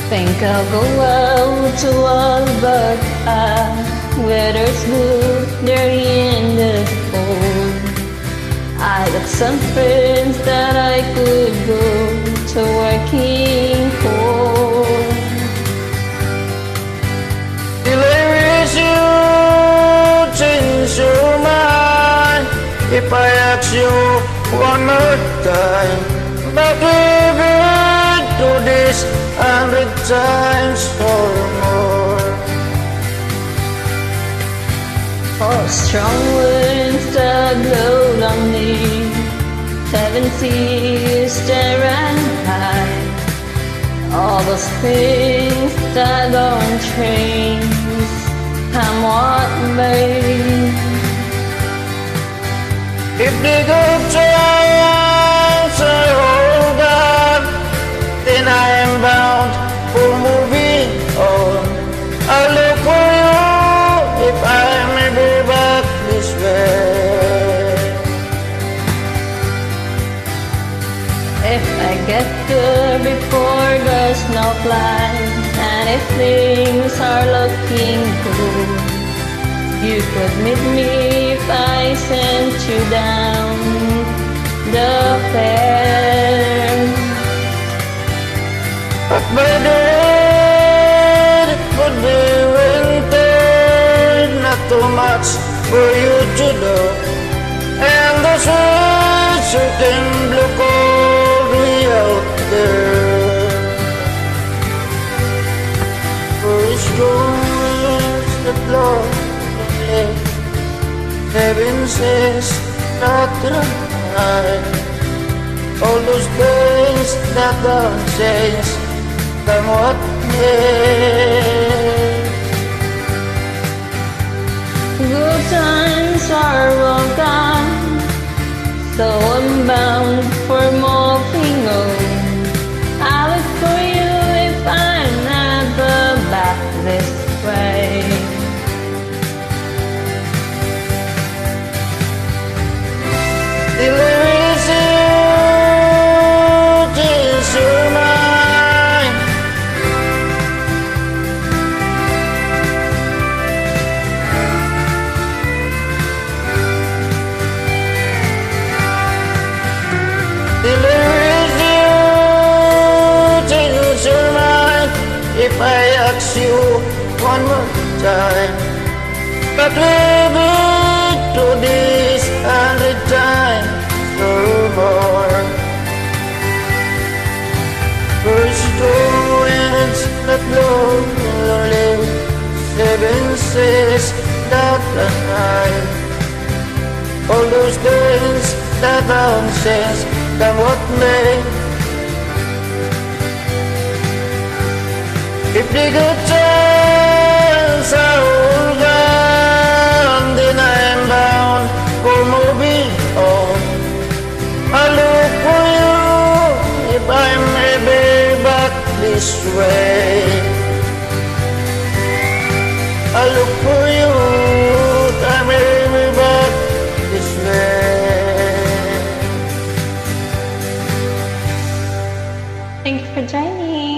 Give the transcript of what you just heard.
Think I'll go out to Alberta, where there's good, they're in the cold. I got some friends that I could go to working for. Will I wish you change your mind if I ask you one more time? But we've been through this 100 times or more. Oh, strong winds that blow on me, 7 seas that ran high, all those things that go on trains, I'm what made. If the good times are all gone, then I am bound for moving on. I look for you if I may be back this way. If I get there before the snow flies, and if things are looking good, you could meet me if I sent you down the fair. But by then it would be winter, not too much for you to do, and the sweet blue cold way out there. For it's yours that blow, heaven says not tonight. All those days that don't change, come what may. Good times are all gone, so I'm bound for moving on. I'll look for you if I'm never back this way. Till there is you, change your mind. Till there is you, change your mind if I ask you one more time. But we've been through this 100 times or more. First two winds that blow lonely, 7 seas that run high. All those days that found sense, come what may. If the good times are all gone, then I am bound for moving on. I look for you if I may be back this way. I look for you if I may be back this way. Thank you for joining.